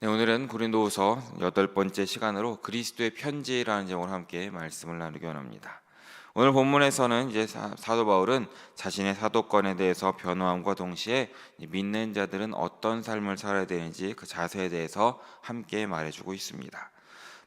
네, 오늘은 고린도후서 8번째 시간으로 그리스도의 편지라는 제목으로 함께 말씀을 나누기 원합니다. 오늘 본문에서는 이제 사도 바울은 자신의 사도권에 대해서 변호함과 동시에 믿는 자들은 어떤 삶을 살아야 되는지 그 자세에 대해서 함께 말해주고 있습니다.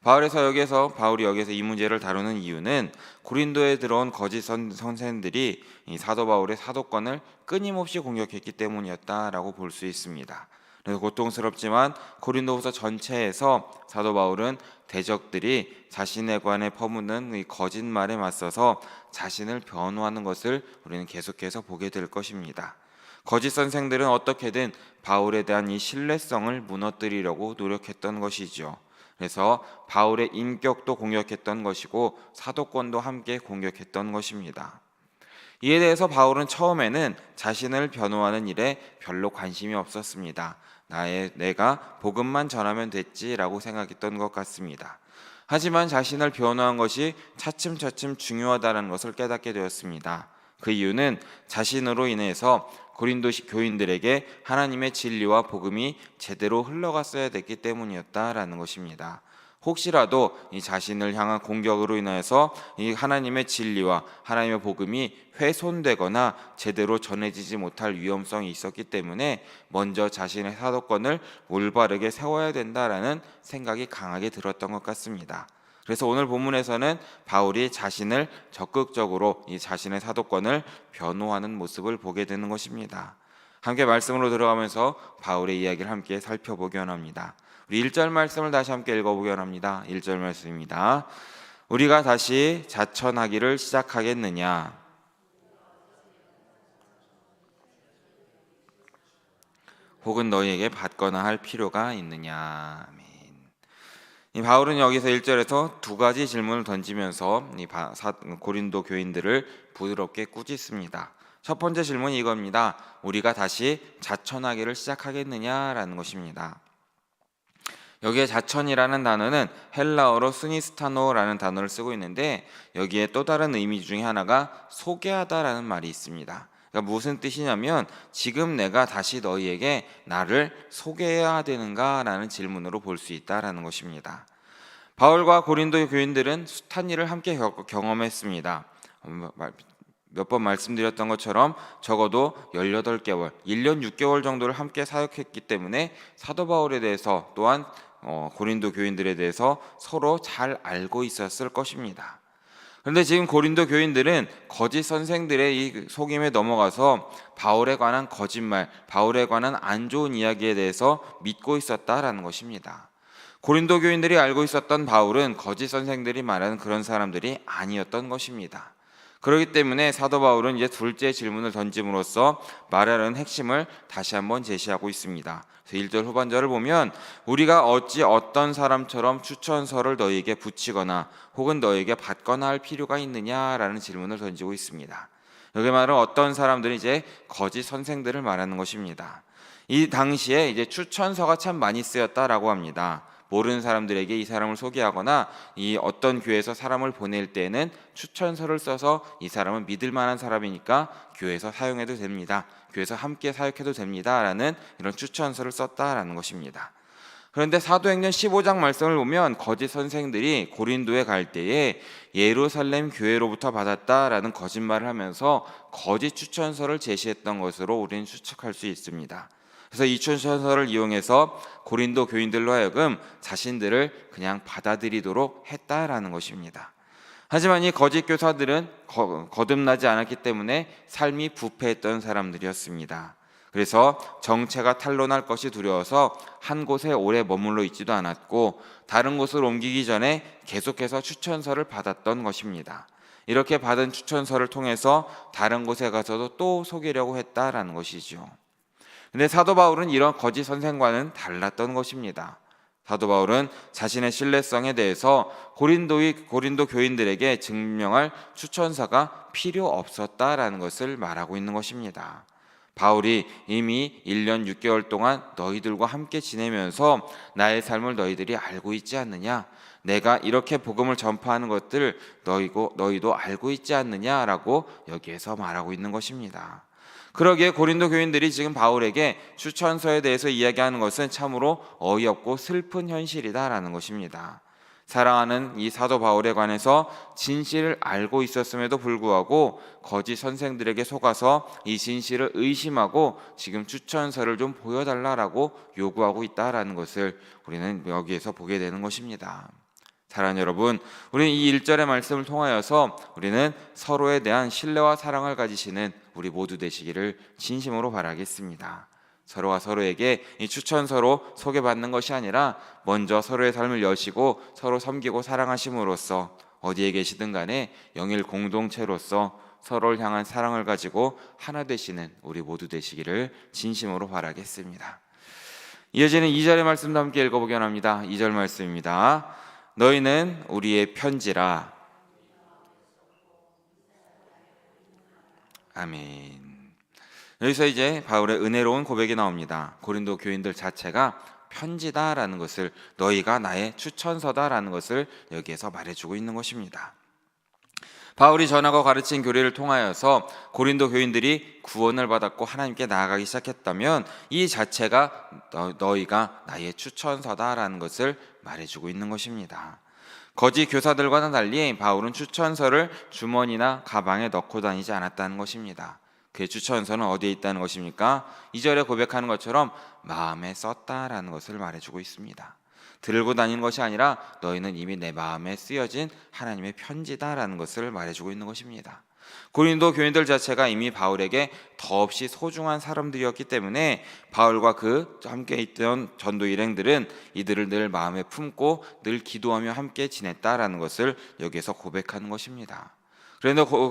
바울이 여기서 이 문제를 다루는 이유는 고린도에 들어온 거짓 선생들이 이 사도 바울의 사도권을 끊임없이 공격했기 때문이었다라고 볼 수 있습니다. 그래서 고통스럽지만 고린도후서 전체에서 사도 바울은 대적들이 자신에 관해 퍼붓는 이 거짓말에 맞서서 자신을 변호하는 것을 우리는 계속해서 보게 될 것입니다. 거짓 선생들은 어떻게든 바울에 대한 이 신뢰성을 무너뜨리려고 노력했던 것이죠. 그래서 바울의 인격도 공격했던 것이고 사도권도 함께 공격했던 것입니다. 이에 대해서 바울은 처음에는 자신을 변호하는 일에 별로 관심이 없었습니다. 내가 복음만 전하면 됐지라고 생각했던 것 같습니다. 하지만 자신을 변호한 것이 차츰차츰 중요하다는 것을 깨닫게 되었습니다. 그 이유는 자신으로 인해서 고린도 교인들에게 하나님의 진리와 복음이 제대로 흘러갔어야 됐기 때문이었다라는 것입니다. 혹시라도 이 자신을 향한 공격으로 인해서 이 하나님의 진리와 하나님의 복음이 훼손되거나 제대로 전해지지 못할 위험성이 있었기 때문에 먼저 자신의 사도권을 올바르게 세워야 된다라는 생각이 강하게 들었던 것 같습니다. 그래서 오늘 본문에서는 바울이 자신을 적극적으로 이 자신의 사도권을 변호하는 모습을 보게 되는 것입니다. 함께 말씀으로 들어가면서 바울의 이야기를 함께 살펴보기 원합니다. 우리 1절 말씀을 다시 함께 읽어보기 원합니다. 1절 말씀입니다. 우리가 다시 자천하기를 시작하겠느냐? 혹은 너희에게 받거나 할 필요가 있느냐? 아멘. 이 바울은 여기서 1절에서 두 가지 질문을 던지면서 고린도 교인들을 부드럽게 꾸짖습니다. 첫 번째 질문이 이겁니다. 우리가 다시 자천하기를 시작하겠느냐라는 것입니다. 여기에 자천이라는 단어는 헬라어로 스니스타노라는 단어를 쓰고 있는데 여기에 또 다른 의미 중에 하나가 소개하다라는 말이 있습니다. 그러니까 무슨 뜻이냐면 지금 내가 다시 너희에게 나를 소개해야 되는가라는 질문으로 볼 수 있다라는 것입니다. 바울과 고린도 교인들은 숱한 일을 함께 경험했습니다. 몇 번 말씀드렸던 것처럼 적어도 18개월, 1년 6개월 정도를 함께 사역했기 때문에 사도 바울에 대해서 또한 고린도 교인들에 대해서 서로 잘 알고 있었을 것입니다. 그런데 지금 고린도 교인들은 거짓 선생들의 이 속임에 넘어가서 바울에 관한 거짓말, 바울에 관한 안 좋은 이야기에 대해서 믿고 있었다라는 것입니다. 고린도 교인들이 알고 있었던 바울은 거짓 선생들이 말하는 그런 사람들이 아니었던 것입니다. 그렇기 때문에 사도 바울은 이제 둘째 질문을 던짐으로써 말하는 핵심을 다시 한번 제시하고 있습니다. 그래서 1절 후반절을 보면 우리가 어찌 어떤 사람처럼 추천서를 너희에게 붙이거나 혹은 너희에게 받거나 할 필요가 있느냐라는 질문을 던지고 있습니다. 여기 말은 어떤 사람들이 이제 거짓 선생들을 말하는 것입니다. 이 당시에 이제 추천서가 참 많이 쓰였다라고 합니다. 모르는 사람들에게 이 사람을 소개하거나 이 어떤 교회에서 사람을 보낼 때에는 추천서를 써서 이 사람은 믿을 만한 사람이니까 교회에서 사용해도 됩니다. 교회에서 함께 사역해도 됩니다라는 이런 추천서를 썼다라는 것입니다. 그런데 사도행전 15장 말씀을 보면 거짓 선생들이 고린도에 갈 때에 예루살렘 교회로부터 받았다라는 거짓말을 하면서 거짓 추천서를 제시했던 것으로 우리는 추측할 수 있습니다. 그래서 이 추천서를 이용해서 고린도 교인들로 하여금 자신들을 그냥 받아들이도록 했다라는 것입니다. 하지만 이 거짓 교사들은 거듭나지 않았기 때문에 삶이 부패했던 사람들이었습니다. 그래서 정체가 탄로날 것이 두려워서 한 곳에 오래 머물러 있지도 않았고 다른 곳으로 옮기기 전에 계속해서 추천서를 받았던 것입니다. 이렇게 받은 추천서를 통해서 다른 곳에 가서도 또 속이려고 했다라는 것이죠. 근데 사도 바울은 이런 거짓 선생과는 달랐던 것입니다. 사도 바울은 자신의 신뢰성에 대해서 고린도 교인들에게 증명할 추천서가 필요 없었다라는 것을 말하고 있는 것입니다. 바울이 이미 1년 6개월 동안 너희들과 함께 지내면서 나의 삶을 너희들이 알고 있지 않느냐? 내가 이렇게 복음을 전파하는 것들 너희도 알고 있지 않느냐라고 여기에서 말하고 있는 것입니다. 그러기에 고린도 교인들이 지금 바울에게 추천서에 대해서 이야기하는 것은 참으로 어이없고 슬픈 현실이다라는 것입니다. 사랑하는 이 사도 바울에 관해서 진실을 알고 있었음에도 불구하고 거짓 선생들에게 속아서 이 진실을 의심하고 지금 추천서를 좀 보여달라고 요구하고 있다라는 것을 우리는 여기에서 보게 되는 것입니다. 사랑하는 여러분, 우리는 이 1절의 말씀을 통하여서 우리는 서로에 대한 신뢰와 사랑을 가지시는 우리 모두 되시기를 진심으로 바라겠습니다. 서로가 서로에게 이 추천서로 소개받는 것이 아니라 먼저 서로의 삶을 여시고 서로 섬기고 사랑하심으로써 어디에 계시든 간에 영일 공동체로서 서로를 향한 사랑을 가지고 하나 되시는 우리 모두 되시기를 진심으로 바라겠습니다. 이어지는 2절의 말씀도 함께 읽어보기 원합니다. 2절 말씀입니다. 너희는 우리의 편지라. 아멘. 여기서 이제 바울의 은혜로운 고백이 나옵니다. 고린도 교인들 자체가 편지다라는 것을, 너희가 나의 추천서다라는 것을 여기에서 말해주고 있는 것입니다. 바울이 전하고 가르친 교리를 통하여서 고린도 교인들이 구원을 받았고 하나님께 나아가기 시작했다면 이 자체가 너희가 나의 추천서다라는 것을 말해주고 있는 것입니다. 거짓 교사들과는 달리 바울은 추천서를 주머니나 가방에 넣고 다니지 않았다는 것입니다. 그의 추천서는 어디에 있다는 것입니까? 2절에 고백하는 것처럼 마음에 썼다라는 것을 말해주고 있습니다. 들고 다니는 것이 아니라 너희는 이미 내 마음에 쓰여진 하나님의 편지다라는 것을 말해주고 있는 것입니다. 고린도 교인들 자체가 이미 바울에게 더없이 소중한 사람들이었기 때문에 바울과 그 함께 있던 전도 일행들은 이들을 늘 마음에 품고 늘 기도하며 함께 지냈다라는 것을 여기에서 고백하는 것입니다.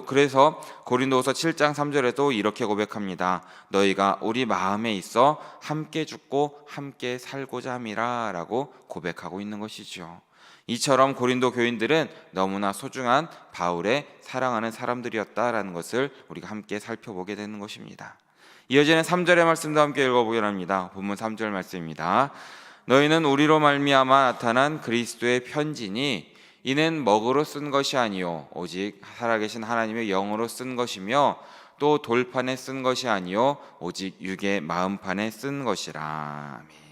그래서 고린도후서 7장 3절에도 이렇게 고백합니다. 너희가 우리 마음에 있어 함께 죽고 함께 살고자 함이라 라고 고백하고 있는 것이죠. 이처럼 고린도 교인들은 너무나 소중한 바울의 사랑하는 사람들이었다라는 것을 우리가 함께 살펴보게 되는 것입니다. 이어지는 3절의 말씀도 함께 읽어보기로 합니다. 본문 3절 말씀입니다. 너희는 우리로 말미암아 나타난 그리스도의 편지니 이는 먹으로 쓴 것이 아니요 오직 살아계신 하나님의 영으로 쓴 것이며 또 돌판에 쓴 것이 아니요 오직 육의 마음판에 쓴 것이라. 아멘.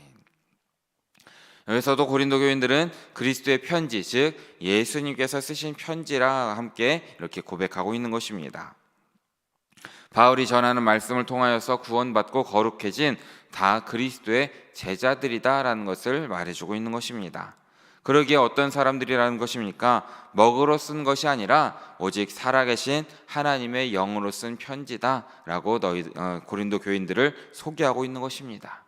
여기서도 고린도 교인들은 그리스도의 편지, 즉 예수님께서 쓰신 편지라 함께 이렇게 고백하고 있는 것입니다. 바울이 전하는 말씀을 통하여서 구원받고 거룩해진 다 그리스도의 제자들이다라는 것을 말해주고 있는 것입니다. 그러기에 어떤 사람들이라는 것입니까? 먹으로 쓴 것이 아니라 오직 살아계신 하나님의 영으로 쓴 편지다라고 고린도 교인들을 소개하고 있는 것입니다.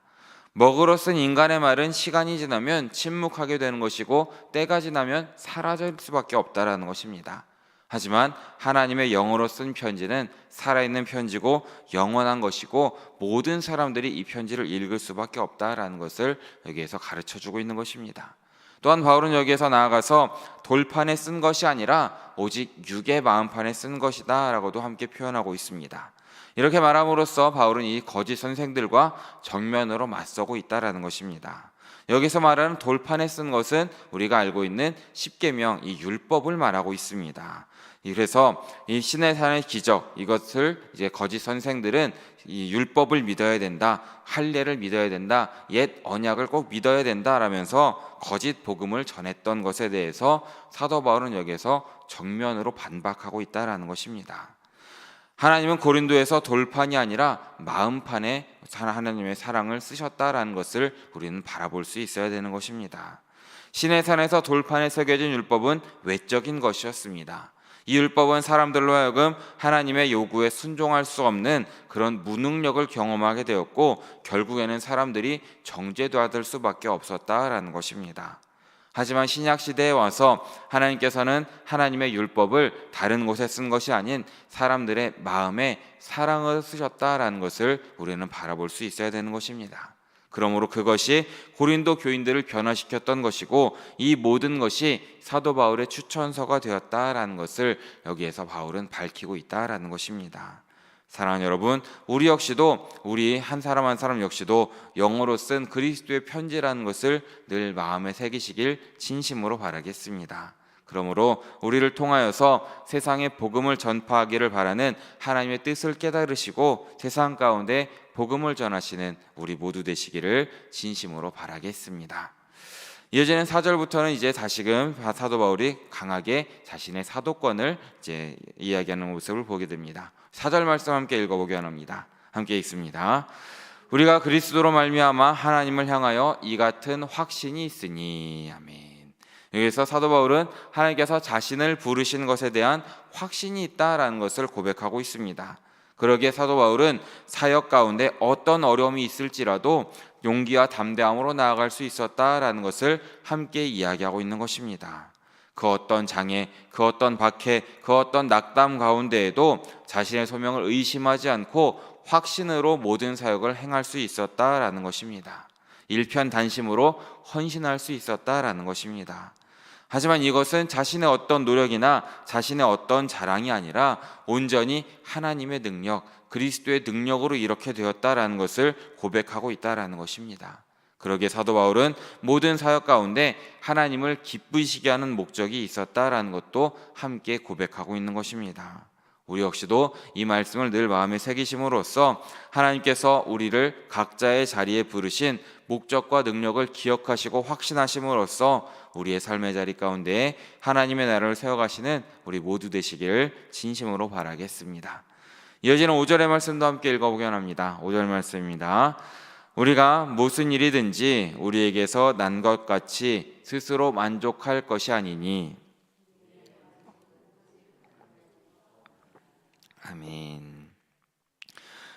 먹으로 쓴 인간의 말은 시간이 지나면 침묵하게 되는 것이고 때가 지나면 사라질 수밖에 없다라는 것입니다. 하지만 하나님의 영으로 쓴 편지는 살아있는 편지고 영원한 것이고 모든 사람들이 이 편지를 읽을 수밖에 없다라는 것을 여기에서 가르쳐주고 있는 것입니다. 또한 바울은 여기에서 나아가서 돌판에 쓴 것이 아니라 오직 육의 마음판에 쓴 것이다 라고도 함께 표현하고 있습니다. 이렇게 말함으로써 바울은 이 거짓 선생들과 정면으로 맞서고 있다라는 것입니다. 여기서 말하는 돌판에 쓴 것은 우리가 알고 있는 십계명, 이 율법을 말하고 있습니다. 그래서 이 신의 산의 기적, 이것을 이제 거짓 선생들은 이 율법을 믿어야 된다, 할례를 믿어야 된다, 옛 언약을 꼭 믿어야 된다라면서 거짓 복음을 전했던 것에 대해서 사도 바울은 여기서 정면으로 반박하고 있다라는 것입니다. 하나님은 고린도에서 돌판이 아니라 마음판에 하나님의 사랑을 쓰셨다라는 것을 우리는 바라볼 수 있어야 되는 것입니다. 신의 산에서 돌판에 새겨진 율법은 외적인 것이었습니다. 이 율법은 사람들로 하여금 하나님의 요구에 순종할 수 없는 그런 무능력을 경험하게 되었고 결국에는 사람들이 정죄받을 수밖에 없었다라는 것입니다. 하지만 신약 시대에 와서 하나님께서는 하나님의 율법을 다른 곳에 쓴 것이 아닌 사람들의 마음에 사랑을 쓰셨다라는 것을 우리는 바라볼 수 있어야 되는 것입니다. 그러므로 그것이 고린도 교인들을 변화시켰던 것이고 이 모든 것이 사도 바울의 추천서가 되었다라는 것을 여기에서 바울은 밝히고 있다라는 것입니다. 사랑하는 여러분, 우리 역시도 우리 한 사람 한 사람 역시도 영어로 쓴 그리스도의 편지라는 것을 늘 마음에 새기시길 진심으로 바라겠습니다. 그러므로 우리를 통하여서 세상에 복음을 전파하기를 바라는 하나님의 뜻을 깨달으시고 세상 가운데 복음을 전하시는 우리 모두 되시기를 진심으로 바라겠습니다. 이어지는 4절부터는 이제 다시금 사도 바울이 강하게 자신의 사도권을 이제 이야기하는 모습을 보게 됩니다. 4절 말씀 함께 읽어보기 원합니다. 함께 읽습니다. 우리가 그리스도로 말미암아 하나님을 향하여 이 같은 확신이 있으니. 아멘. 여기서 사도 바울은 하나님께서 자신을 부르신 것에 대한 확신이 있다라는 것을 고백하고 있습니다. 그러기에 사도 바울은 사역 가운데 어떤 어려움이 있을지라도 용기와 담대함으로 나아갈 수 있었다라는 것을 함께 이야기하고 있는 것입니다. 그 어떤 장애, 그 어떤 박해, 그 어떤 낙담 가운데에도 자신의 소명을 의심하지 않고 확신으로 모든 사역을 행할 수 있었다라는 것입니다. 일편단심으로 헌신할 수 있었다라는 것입니다. 하지만 이것은 자신의 어떤 노력이나 자신의 어떤 자랑이 아니라 온전히 하나님의 능력, 그리스도의 능력으로 이렇게 되었다라는 것을 고백하고 있다라는 것입니다. 그러기에 사도 바울은 모든 사역 가운데 하나님을 기쁘시게 하는 목적이 있었다라는 것도 함께 고백하고 있는 것입니다. 우리 역시도 이 말씀을 늘 마음에 새기심으로써 하나님께서 우리를 각자의 자리에 부르신 목적과 능력을 기억하시고 확신하심으로써 우리의 삶의 자리 가운데 하나님의 나라를 세워가시는 우리 모두 되시기를 진심으로 바라겠습니다. 이어지는 5절의 말씀도 함께 읽어보기 원합니다. 5절 말씀입니다. 우리가 무슨 일이든지 우리에게서 난 것 같이 스스로 만족할 것이 아니니. 아멘.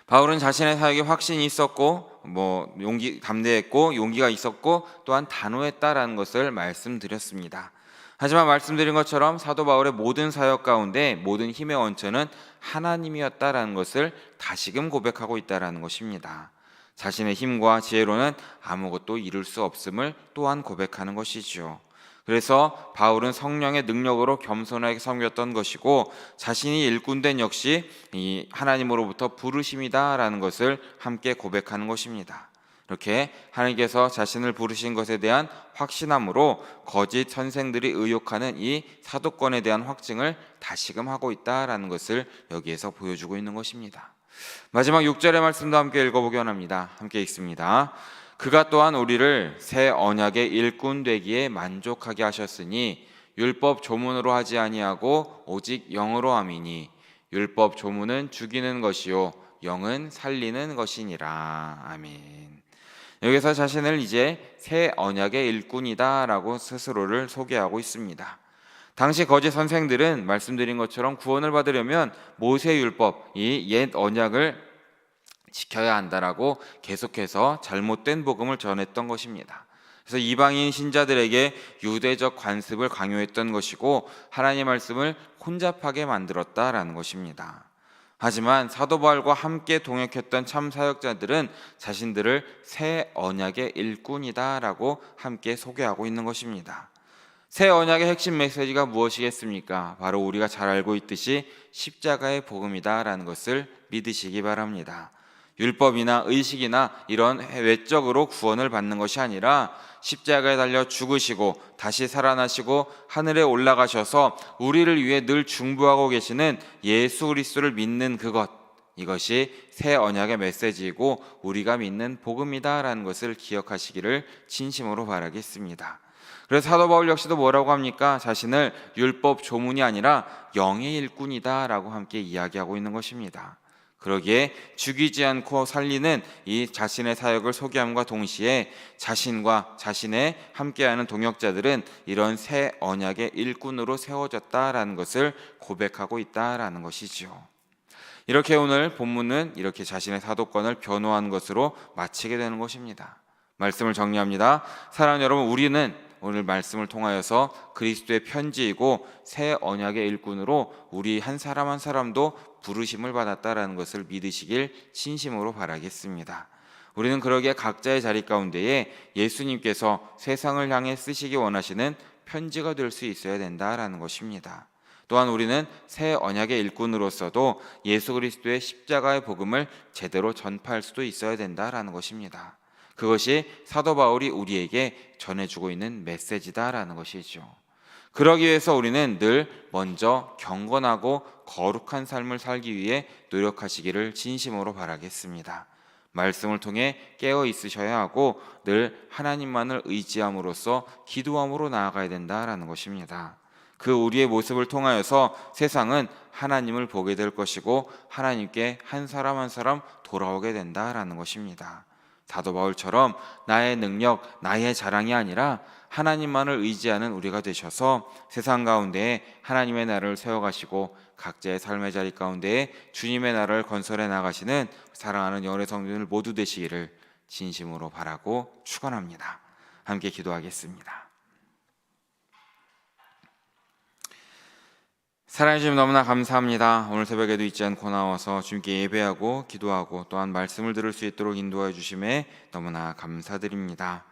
바울은 자신의 사역에 확신이 있었고 담대했고 용기가 있었고 또한 단호했다라는 것을 말씀드렸습니다. 하지만 말씀드린 것처럼 사도 바울의 모든 사역 가운데 모든 힘의 원천은 하나님이었다라는 것을 다시금 고백하고 있다라는 것입니다. 자신의 힘과 지혜로는 아무것도 이룰 수 없음을 또한 고백하는 것이죠. 그래서 바울은 성령의 능력으로 겸손하게 섬겼던 것이고 자신이 일꾼된 역시 이 하나님으로부터 부르심이다라는 것을 함께 고백하는 것입니다. 이렇게 하나님께서 자신을 부르신 것에 대한 확신함으로 거짓 선생들이 의혹하는 이 사도권에 대한 확증을 다시금 하고 있다라는 것을 여기에서 보여주고 있는 것입니다. 마지막 6절의 말씀도 함께 읽어보기 원합니다. 함께 읽습니다. 그가 또한 우리를 새 언약의 일꾼 되기에 만족하게 하셨으니 율법 조문으로 하지 아니하고 오직 영으로 함이니 율법 조문은 죽이는 것이요 영은 살리는 것이니라. 아멘. 여기서 자신을 이제 새 언약의 일꾼이다라고 스스로를 소개하고 있습니다. 당시 거짓 선생들은 말씀드린 것처럼 구원을 받으려면 모세 율법, 이 옛 언약을 지켜야 한다라고 계속해서 잘못된 복음을 전했던 것입니다. 그래서 이방인 신자들에게 유대적 관습을 강요했던 것이고 하나님의 말씀을 혼잡하게 만들었다라는 것입니다. 하지만 사도 바울과 함께 동역했던 참 사역자들은 자신들을 새 언약의 일꾼이다라고 함께 소개하고 있는 것입니다. 새 언약의 핵심 메시지가 무엇이겠습니까? 바로 우리가 잘 알고 있듯이 십자가의 복음이다라는 것을 믿으시기 바랍니다. 율법이나 의식이나 이런 외적으로 구원을 받는 것이 아니라 십자가에 달려 죽으시고 다시 살아나시고 하늘에 올라가셔서 우리를 위해 늘 중보하고 계시는 예수 그리스도를 믿는 그것, 이것이 새 언약의 메시지이고 우리가 믿는 복음이다라는 것을 기억하시기를 진심으로 바라겠습니다. 그래서 사도 바울 역시도 뭐라고 합니까? 자신을 율법 조문이 아니라 영의 일꾼이다라고 함께 이야기하고 있는 것입니다. 그러기에 죽이지 않고 살리는 이 자신의 사역을 소개함과 동시에 자신과 자신의 함께하는 동역자들은 이런 새 언약의 일꾼으로 세워졌다라는 것을 고백하고 있다라는 것이죠. 이렇게 오늘 본문은 이렇게 자신의 사도권을 변호한 것으로 마치게 되는 것입니다. 말씀을 정리합니다. 사랑하는 여러분, 우리는 오늘 말씀을 통하여서 그리스도의 편지이고 새 언약의 일꾼으로 우리 한 사람 한 사람도 부르심을 받았다라는 것을 믿으시길 진심으로 바라겠습니다. 우리는 그러기에 각자의 자리 가운데에 예수님께서 세상을 향해 쓰시기 원하시는 편지가 될 수 있어야 된다라는 것입니다. 또한 우리는 새 언약의 일꾼으로서도 예수 그리스도의 십자가의 복음을 제대로 전파할 수도 있어야 된다라는 것입니다. 그것이 사도 바울이 우리에게 전해주고 있는 메시지다라는 것이죠. 그러기 위해서 우리는 늘 먼저 경건하고 거룩한 삶을 살기 위해 노력하시기를 진심으로 바라겠습니다. 말씀을 통해 깨어 있으셔야 하고 늘 하나님만을 의지함으로써 기도함으로 나아가야 된다라는 것입니다. 그 우리의 모습을 통하여서 세상은 하나님을 보게 될 것이고 하나님께 한 사람 한 사람 돌아오게 된다라는 것입니다. 사도 바울처럼 나의 능력, 나의 자랑이 아니라 하나님만을 의지하는 우리가 되셔서 세상 가운데에 하나님의 나라를 세워가시고 각자의 삶의 자리 가운데에 주님의 나라를 건설해 나가시는 사랑하는 열의 성도들 모두 되시기를 진심으로 바라고 축원합니다. 함께 기도하겠습니다. 사랑해 주님 너무나 감사합니다. 오늘 새벽에도 잊지 않고 나와서 주님께 예배하고 기도하고 또한 말씀을 들을 수 있도록 인도하여 주심에 너무나 감사드립니다.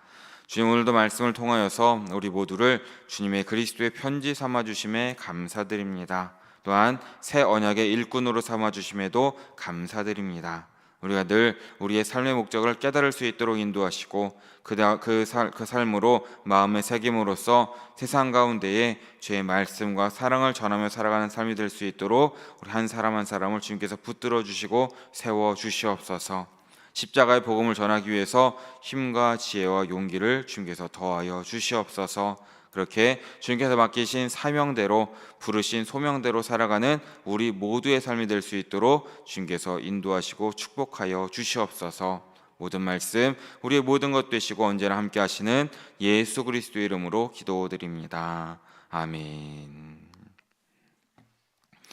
주님, 오늘도 말씀을 통하여서 우리 모두를 주님의 그리스도의 편지 삼아 주심에 감사드립니다. 또한 새 언약의 일꾼으로 삼아 주심에도 감사드립니다. 우리가 늘 우리의 삶의 목적을 깨달을 수 있도록 인도하시고 그 삶으로 마음의 새김으로써 세상 가운데에 주의 말씀과 사랑을 전하며 살아가는 삶이 될 수 있도록 우리 한 사람 한 사람을 주님께서 붙들어 주시고 세워 주시옵소서. 십자가의 복음을 전하기 위해서 힘과 지혜와 용기를 주님께서 더하여 주시옵소서. 그렇게 주님께서 맡기신 사명대로 부르신 소명대로 살아가는 우리 모두의 삶이 될 수 있도록 주님께서 인도하시고 축복하여 주시옵소서. 모든 말씀 우리의 모든 것 되시고 언제나 함께 하시는 예수 그리스도의 이름으로 기도드립니다. 아멘.